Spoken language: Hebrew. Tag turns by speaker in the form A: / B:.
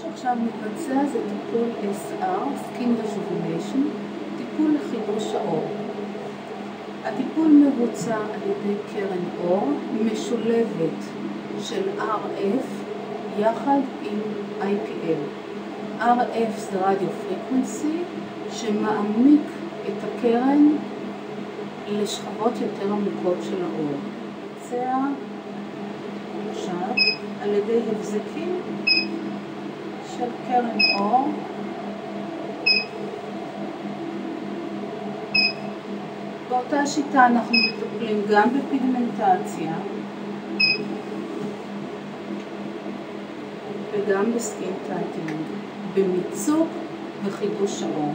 A: שעכשיו מתבצע זה טיפול SR, Skin Rejuvenation, טיפול לחידוש האור. הטיפול מבוצע על ידי קרן אור משולבת של RF יחד עם IPL. RF זה רדיו פריקוונסי שמעמיק את הקרן לשכבות יותר עמוקות של האור. מבצע עכשיו על ידי הבזקים של קרן אור באותה שיטה אנחנו מטפלים גם בפיגמנטציה וגם בסקין טייטנינג, במיצוק וחידוש האור.